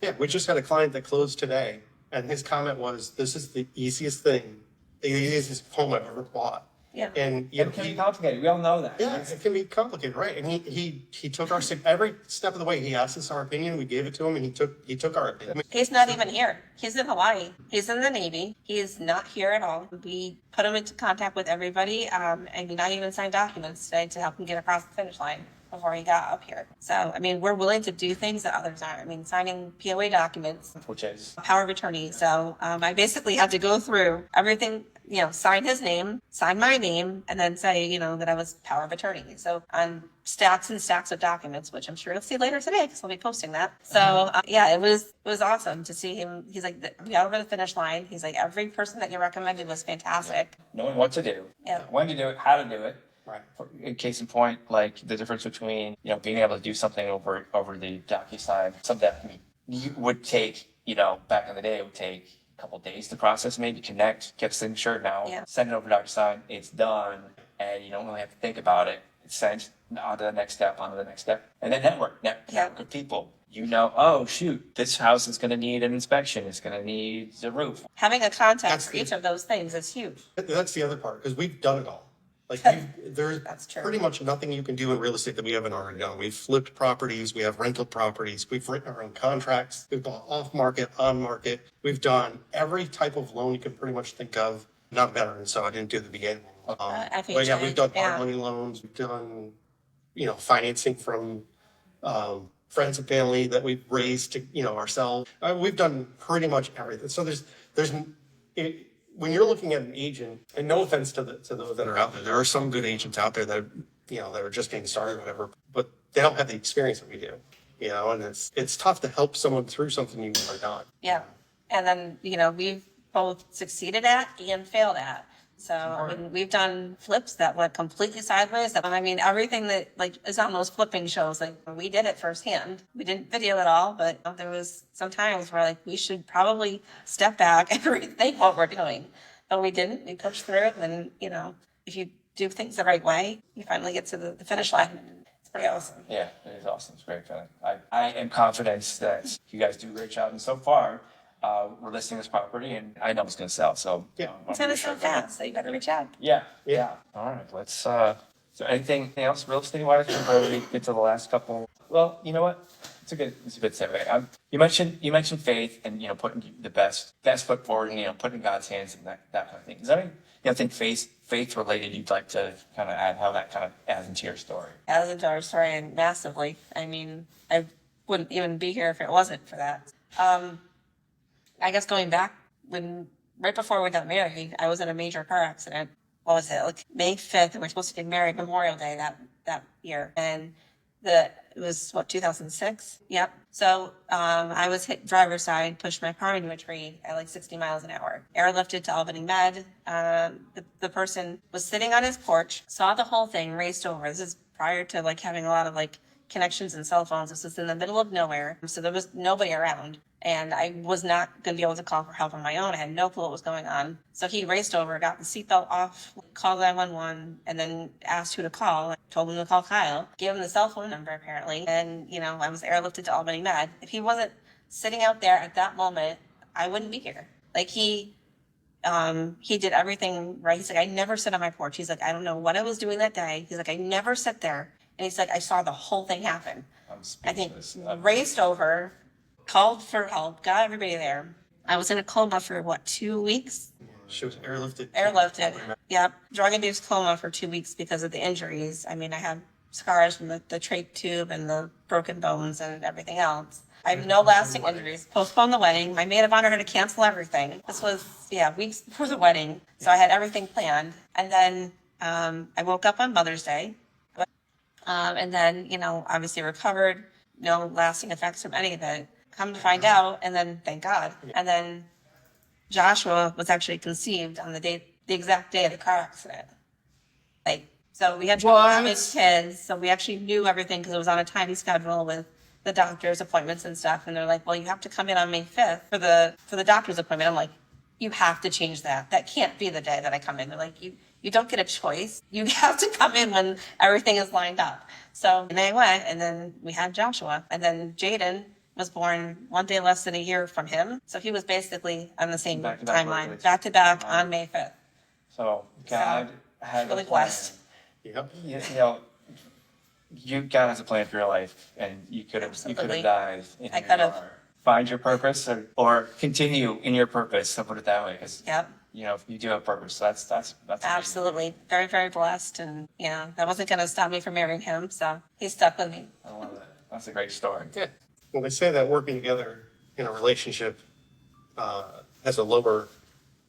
Yeah, we just had a client that closed today, and his comment was, "This is the easiest thing, the easiest home I've ever bought." Yeah. And It can be complicated. We all know that. yeah, it can be complicated, right? And he took our every step of the way. He asked us our opinion. We gave it to him, and he took our opinion. He's not even here. He's in Hawaii. He's in the Navy. He is not here at all. We put him into contact with everybody, and we not even signed documents today to help him get across the finish line before he got up here. So, I mean, we're willing to do things that others aren't. I mean, signing POA documents, Which is power of attorney. So I basically had to go through everything, sign his name, sign my name, and then say, that I was power of attorney. So on stacks and stacks of documents, which I'm sure you'll see later today because I'll be posting that. So it was awesome to see him. He's like, we got over the finish line. He's like, every person that you recommended was fantastic. knowing what to do, Yeah. when to do it, how to do it. Right. In case in point, like the difference between being able to do something over the DocuSign, something that you would take back in the day, it would take a couple of days to process, maybe connect, get a signature. Now send it over to DocuSign, it's done, and you don't really have to think about it. It's sent on to the next step, and then network with people. Oh shoot, this house is going to need an inspection. It's going to need a roof. Having a contact That's for each of those things is huge. That's the other part, because we've done it all. Like there's That's true. pretty much nothing you can do in real estate that we haven't already done. We've flipped properties, we have rental properties, we've written our own contracts, we've bought off market, on market. We've done every type of loan you can pretty much think of. Not veteran, so I didn't do the beginning. FHA, But yeah, we've done yeah. hard money loans. We've done, financing from friends and family that we've raised to, ourselves. We've done pretty much everything. So when you're looking at an agent, and no offense to those that are out there are some good agents out there that that are just getting started, whatever, but they don't have the experience that we do. And it's tough to help someone through something you are not. Yeah. And then, we've both succeeded at and failed at. So, I mean, we've done flips that went completely sideways. I mean, everything that is on those flipping shows, we did it firsthand. We didn't video it all, but there was some times where we should probably step back and rethink what we're doing. But we didn't. We pushed through it. And, if you do things the right way, you finally get to the finish line. It's pretty awesome. Yeah, it is awesome. It's great feeling. I am confident that you guys do a great job, and so far, we're listing this property, and I know it's going to sell. So Yeah. It's going to sell fast, so you better reach out. Yeah. All right, let's. So anything else real estate wise before we get to the last couple? Well, you know what? It's a good segue. You mentioned faith and putting the best foot forward and putting God's hands and that kind of thing. Is there anything faith related you'd like to kind of add? How that kind of adds into your story? Adds into our story, and massively. I mean, I wouldn't even be here if it wasn't for that. I guess going back right before we got married, I was in a major car accident. What was it? May 5th, and we're supposed to get married Memorial Day that year. And it was 2006? Yep. So, I was hit driver's side, pushed my car into a tree at 60 miles an hour. Airlifted to Albany Med. The person was sitting on his porch, saw the whole thing, raced over. This is prior to having a lot of connections and cell phones. This was in the middle of nowhere. So there was nobody around. And I was not going to be able to call for help on my own. I had no clue what was going on. So he raced over, got the seatbelt off, called 911, and then asked who to call. I told him to call Kyle, gave him the cell phone number apparently. And, I was airlifted to Albany Med. If he wasn't sitting out there at that moment, I wouldn't be here. He did everything right. He's like, I never sit on my porch. He's like, I don't know what I was doing that day. He's like, I never sit there. And he's like, I saw the whole thing happen. I think raced over, called for help, got everybody there. I was in a coma for 2 weeks? She was airlifted. Yep. Drug-induced coma for 2 weeks because of the injuries. I mean, I had scars from the trach tube and the broken bones and everything else. I have no lasting injuries. Postponed the wedding. My maid of honor had to cancel everything. This was, weeks before the wedding. So I had everything planned. And then I woke up on Mother's Day. And then, obviously recovered. No lasting effects from any of it. Come to find out, and then thank God. And then Joshua was actually conceived on the exact day of the car accident. So we had trouble having kids. So we actually knew everything because it was on a timing schedule with the doctor's appointments and stuff. And they're like, well, you have to come in on May 5th for the doctor's appointment. I'm like, you have to change that. That can't be the day that I come in. They're like, you don't get a choice. You have to come in when everything is lined up. So, and they went, and then we had Joshua, and then Jaden was born one day less than a year from him. So he was basically on the same Back-to-back timeline, birthdays. back to back on May 5th. So God had really a plan. blessed. Yep. You know, God has a plan for your life, and you could have Absolutely. died. In I who could you have. are. Find your purpose, or continue in your purpose. I'll put it that way, because Yep. you know, if you do have purpose, that's amazing. Absolutely. Very, very blessed. And, that wasn't going to stop me from marrying him. So he stuck with me. I love that. That's a great story. Yeah. Well, they say that working together in a relationship has a lower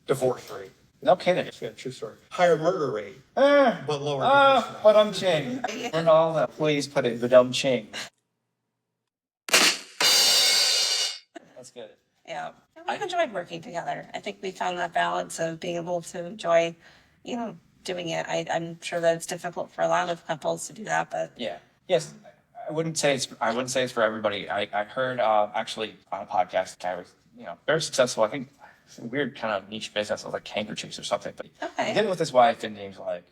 divorce rate. No kidding. Yeah, true story. Higher murder rate, Ah, but lower divorce rate. but I'm ching. Ronaldo, please put it, but I'm ching. That's good. Yeah. We've enjoyed working together. I think we found that balance of being able to enjoy, doing it. I'm sure that it's difficult for a lot of couples to do that, but Yeah. Yes. I wouldn't say it's for everybody. I heard actually on a podcast, guy was very successful. I think it's a weird kind of niche business. It was like handkerchiefs or something. But Okay. he did it with his wife, and he was like,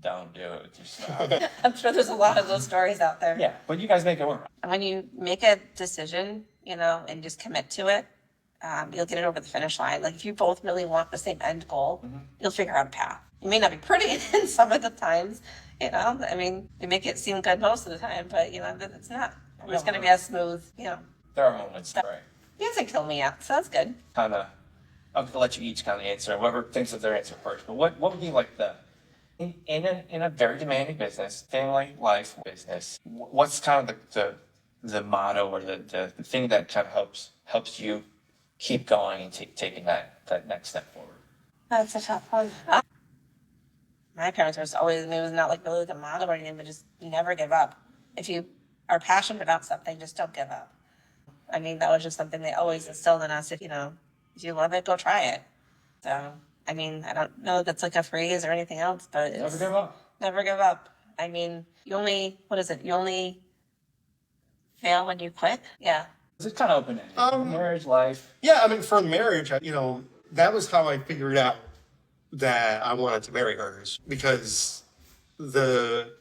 "Don't do it with yourself." I'm sure there's a lot of those stories out there. Yeah, but you guys make it work. When you make a decision, and just commit to it, you'll get it over the finish line. Like if you both really want the same end goal, you'll figure out a path. It may not be pretty in some of the times, I mean, they make it seem good most of the time, but that it's not. It's going to be as smooth, There are moments, right? He hasn't killed me yet, so that's good. Kind of. I'm gonna let you each kind of answer. Whoever thinks of their answer first. But what would be like in a very demanding business, family life business? What's kind of the motto or the thing that kind of helps you keep going and taking that next step forward? That's a tough one. My parents were always, it was not like really the motto or anything, but just never give up. If you are passionate about something, just don't give up. I mean, that was just something they always instilled in us. If you love it, go try it. So, I mean, I don't know if that's like a phrase or anything else, but it's Never give up. never give up. I mean, you only fail when you quit. Yeah. It's kind of open-ended. Marriage, life. Yeah, I mean, for marriage, that was how I figured out that I wanted to marry her, is because the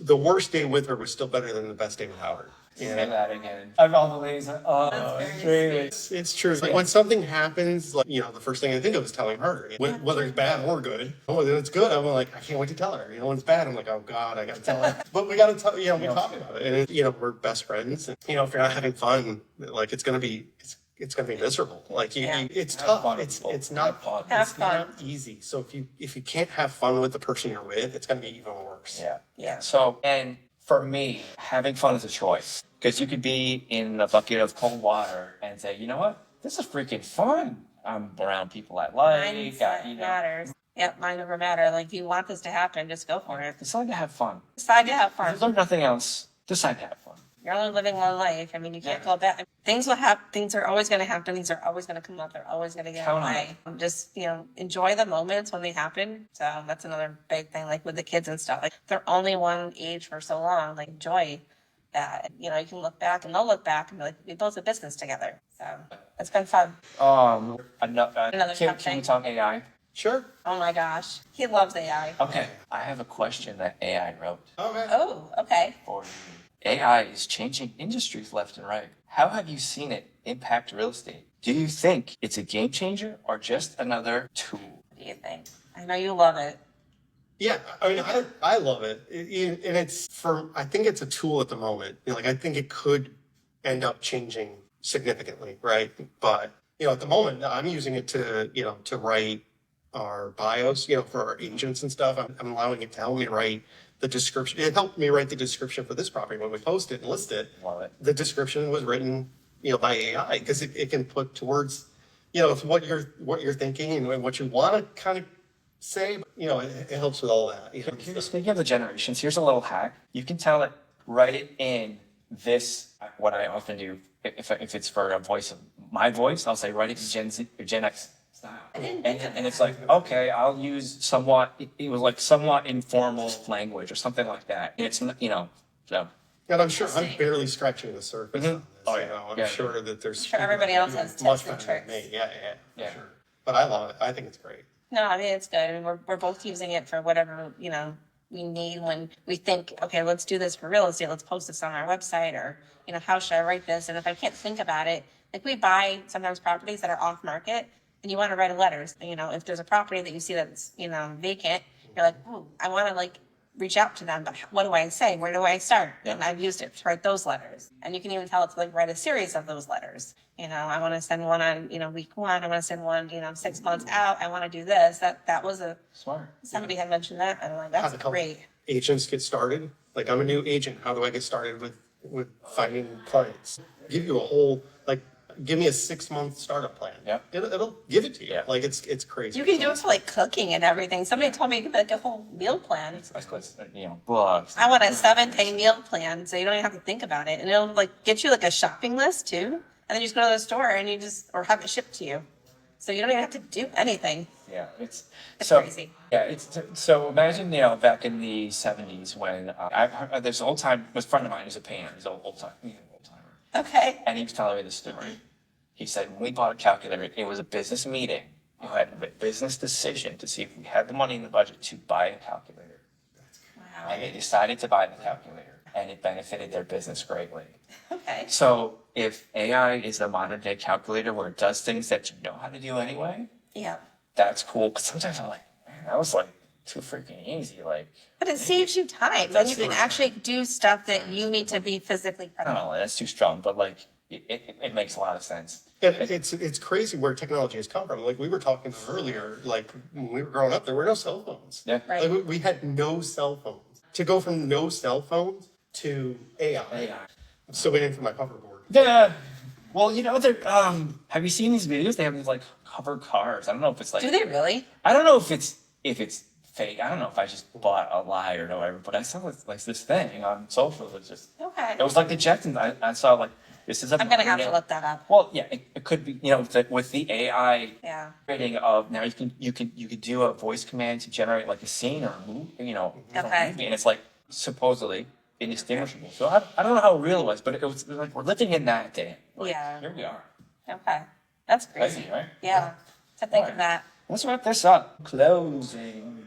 worst day with her was still better than the best day without her. Say that again. I'm all the ways. Oh, That's very it's It's true. Like when something happens, like, the first thing I think of is telling her, whether it's bad or good. Oh, when it's good, I'm like, I can't wait to tell her. When it's bad, I'm like, oh God, I gotta tell her. But we gotta tell, we talk about it. And, we're best friends. And, if you're not having fun, like it's gonna be miserable. Like it's tough. fun. It's not fun. Have It's fun. not easy. So if you can't have fun with the person you're with, it's gonna be even worse. Yeah. Yeah. So, and for me, having fun is a choice. Because you could be in a bucket of cold water and say, you know what? This is freaking fun. I'm around people I like. Mindset matters. Yep, mind over matter. Like, if you want this to happen, just go for it. Decide to have fun. Decide to have If fun. you learn nothing else, decide to have fun. You're only living one life. I mean, you can't go back. Things will happen. Things are always going to happen. Things are always going to come up. They're always going to get Count on away. Just, enjoy the moments when they happen. So that's another big thing, like with the kids and stuff. Like, they're only one age for so long. Like, enjoy that. You can look back and they'll look back and be like, we built a business together. So it's been fun. Another Can tough we thing. talk AI? Sure. Oh my gosh. He loves AI. Okay. I have a question that AI wrote Okay. Oh, okay. for you. AI is changing industries left and right. How have you seen it impact real estate? Do you think it's a game changer or just another tool? What do you think? I know you love it. Yeah, I mean, I love it. And I think it's a tool at the moment. I think it could end up changing significantly, right? But, at the moment, I'm using it to write our bios, for our agents and stuff. I'm allowing it to help me write the description. It helped me write the description for this property when we post it and list it. Love it. The description was written, by AI, because it can put towards, what you're thinking and what you want to kind of say. It helps with all that. Speaking of the generations, here's a little hack. You can tell it, write it in this, what I often do, if it's for a voice of my voice, I'll say, write it in Gen Z or Gen X style. And it's like, okay, I'll use it was like somewhat informal language or something like that. And it's, so. And I'm sure I'm barely scratching the surface on this. Oh, you yeah. know, I'm Yeah, sure that there's Sure, everybody else has tips much and better than tricks. me. Yeah, Yeah. for sure. But I love it. I think it's great. No, I mean, it's good. I mean, we're both using it for whatever, we need when we think, okay, let's do this for real estate. Let's post this on our website or, how should I write this? And if I can't think about it, like we buy sometimes properties that are off market and you want to write a letter. If there's a property that you see that's, vacant, you're like, oh, I want to like reach out to them, but what do I say? Where do I start? Yeah. And I've used it to write those letters. And you can even tell it to like write a series of those letters. I want to send one on, week one. I want to send one, 6 months out. I want to do this. That was Smart. somebody had mentioned that. And I'm like, How that's to help great. agents get started. Like I'm a new agent. How do I get started with finding clients? Give you a whole give me a 6-month startup plan. Yeah. It'll give it to you. Yeah. Like it's crazy. You can do it for like cooking and everything. Somebody told me you could make a whole meal plan. Blogs. I want a 7-day meal plan, so you don't even have to think about it. And it'll like get you like a shopping list too. And then you just go to the store and or have it shipped to you. So you don't even have to do anything. Yeah, it's It's crazy. Yeah, so imagine back in the '70s when there's an old time. A friend of mine who's a painter. He's an old timer, Okay. and he was telling me this story. He said when we bought a calculator, it was a business meeting. You had a business decision to see if we had the money in the budget to buy a calculator, Wow. and they decided to buy the calculator, and it benefited their business greatly. Okay. So if AI is a modern day calculator where it does things that you know how to do anyway, Yeah. that's cool. Because sometimes I'm like, man, that was like too freaking easy. Like, But it saves you time. Then you can actually do stuff that you need to be physically I don't present. know, that's too strong, but like, it makes a lot of sense. And it's crazy where technology has come from. Like we were talking earlier, like when we were growing up, there were no cell phones. Yeah. Right. Like we had no cell phones. To go from no cell phones to AI. I'm still waiting for my hoverboard. Yeah. Well, have you seen these videos? They have these like hover cars. I don't know if it's like. Do they really? I don't know if it's fake. I don't know if I just bought a lie or whatever. But I saw this thing on social. It was just. Okay. It was like the Jetsons. I saw like this is a. I'm gonna have to look that up. Well, yeah, it could be. With the AI Yeah. rating of now you can do a voice command to generate like a scene or a movie. Okay. And it's like supposedly indistinguishable. So I don't know how real it was, but it was like we're living in that day. Like, Yeah. Here we are. Okay. That's crazy. Crazy, right? Yeah. To think of that. Let's wrap this up. Closing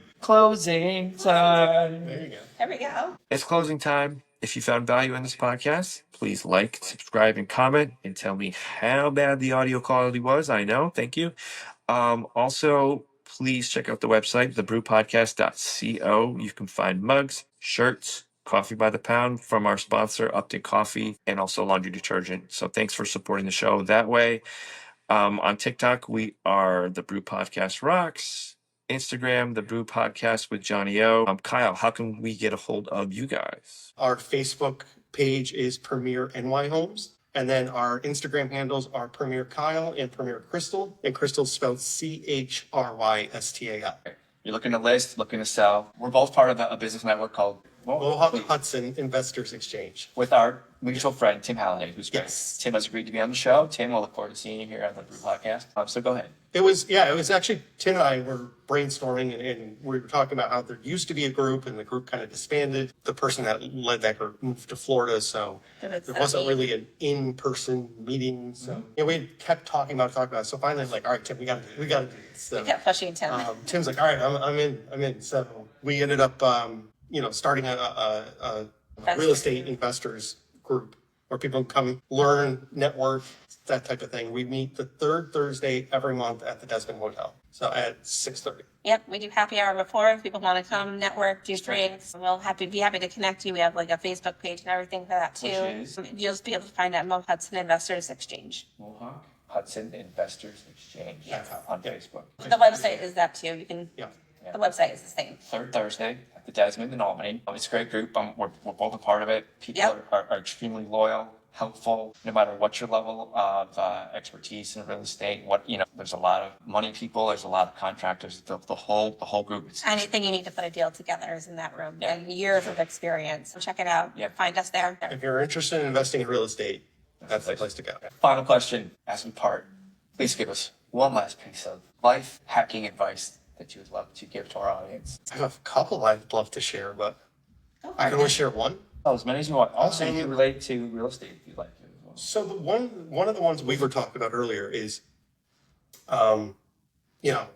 time. There you go. There we go. It's closing time. If you found value in this podcast, please like, subscribe, and comment and tell me how bad the audio quality was. I know. Thank you. Also, please check out the website, thebrewpodcast.co. You can find mugs, shirts, coffee by the pound from our sponsor, Upton Coffee, and also laundry detergent. So thanks for supporting the show that way. On TikTok, we are The Brew Podcast Rocks. Instagram, The Brew Podcast with Johnny O. Kyle, how can we get a hold of you guys? Our Facebook page is Premier NY Homes. And then our Instagram handles are Premier Kyle and Premier Crystal. And Crystal spelled CHRYSTAL. You're looking to list, looking to sell. We're both part of a business network called Mohawk Hudson Investors Exchange. with our mutual friend Tim Halliday, who's great. Yes. Tim has agreed to be on the show. Tim, we'll look forward to seeing you here on the Brew Podcast. So go ahead. It was actually, Tim and I were brainstorming and we were talking about how there used to be a group and the group kind of disbanded. The person that led that group moved to Florida, so there wasn't really an in-person meeting. So we kept talking about it. So finally, like, all right, Tim, we got to do this. So, We kept pushing Tim. Tim's like, all right, I'm in. So we ended up, starting a real estate investors group where people come learn, network, that type of thing. We meet the third Thursday every month at the Desmond Hotel. So at 6:30. Yep, we do happy hour before if people want to come network, do drinks. We'll be happy to connect you. We have like a Facebook page and everything for that too. Which is? You'll just be able to find at Mohawk Hudson Investors Exchange. Mohawk Hudson Investors Exchange on Facebook. The website is that too. You can. Yeah. The website is the same. Third Thursday at the Desmond in Albany. It's a great group. We're both a part of it. People Yep. are extremely loyal, helpful, no matter what your level of expertise in real estate. There's a lot of money people. There's a lot of contractors. The whole group. Anything you need to put a deal together is in that room. Yeah. And years of experience. So check it out. Yeah. Find us there. If you're interested in investing in real estate, that's the place to go. Final question, as we part, please give us one last piece of life hacking advice that you would love to give to our audience. I have a couple I'd love to share, but I can only share one. Oh, as many as you want. Also, you can relate to real estate if you'd like to as well. So the one of the ones we were talking about earlier is, you know,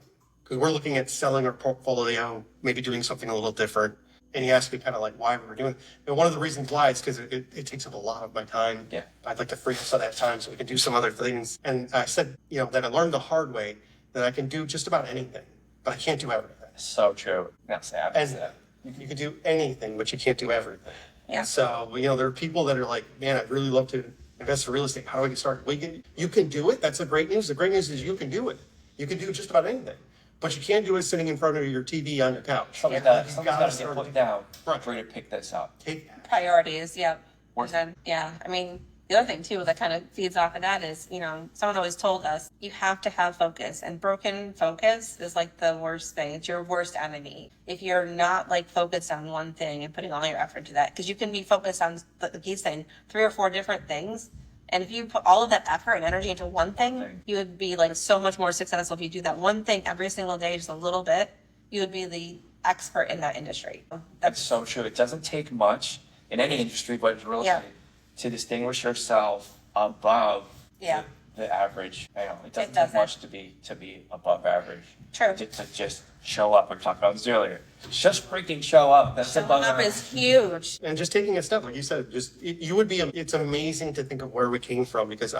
because we're looking at selling our portfolio, maybe doing something a little different. And he asked me kind of like why we were doing it. And one of the reasons why is because it takes up a lot of my time. Yeah. I'd like to free up some of that time so we can do some other things. And I said, that I learned the hard way that I can do just about anything, but I can't do everything. So true. That's sad. And you can do anything, but you can't do everything. Yeah. So, there are people that are like, man, I'd really love to invest in real estate. How do I get started? Well, you can do it. That's the great news. The great news is you can do it. You can do just about anything. But you can't do it sitting in front of your TV on your couch. Something's You've got to get start put down Right. for you to pick this up. Take Priorities, yep. Worth And then, yeah, I mean, the other thing too that kind of feeds off of that is, someone always told us you have to have focus, and broken focus is like the worst thing. It's your worst enemy. If you're not like focused on one thing and putting all your effort into that, because you can be focused on, like he's saying, 3 or 4 different things. And if you put all of that effort and energy into one thing, you would be like so much more successful. If you do that one thing every single day, just a little bit, you would be the expert in that industry. That's so true. It doesn't take much in any industry, but in real estate, to distinguish yourself above the average. It doesn't take much to be above average. True. To just show up. We talked about this earlier. Just freaking show up. That's Showing above up average. is huge. And just taking a step, like you said, it's amazing to think of where we came from, because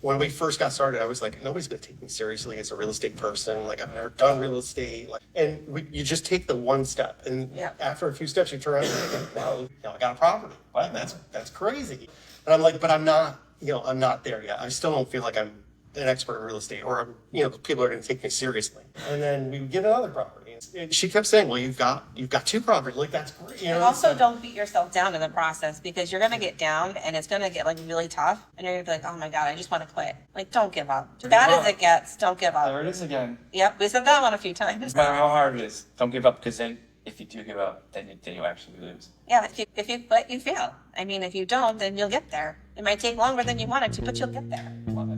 when we first got started, I was like, nobody's going to take me seriously as a real estate person. Like, I've never done real estate. You just take the one step. And after a few steps, you turn around and you're like, wow, I got a property. Wow, that's crazy. And I'm like, but I'm not, I'm not there yet. I still don't feel like I'm an expert in real estate, or, people are going to take me seriously. And then we would get another property. And she kept saying, well, you've got 2 properties. Like, that's great. And also don't beat yourself down in the process, because you're going to get down and it's going to get like really tough. And you're going to be like, oh my God, I just want to quit. Like, don't give up. Bad as it gets, don't give up. There it is again. Yep, we said that one a few times. No matter how hard it is, don't give up, because then if you do give up, then you actually lose. Yeah, if you quit, you fail. I mean, if you don't, then you'll get there. It might take longer than you want it to, but you'll get there. Love it.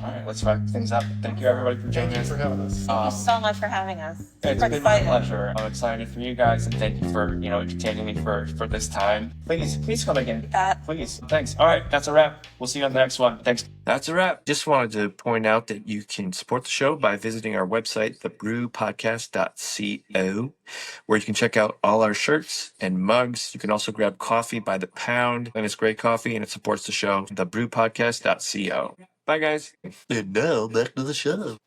All right, let's wrap things up. Thank you, everybody, for joining Thank you us. for having us. Thank you so much for having us. It's Super been my excited. pleasure. I'm excited for you guys, and thank you for entertaining me for this time. Please come again. Please. Thanks. All right, that's a wrap. We'll see you on the next one. Thanks. That's a wrap. Just wanted to point out that you can support the show by visiting our website, thebrewpodcast.co, where you can check out all our shirts and mugs. You can also grab coffee by the pound, and it's great coffee, and it supports the show. Thebrewpodcast.co. Bye, guys. And now back to the show.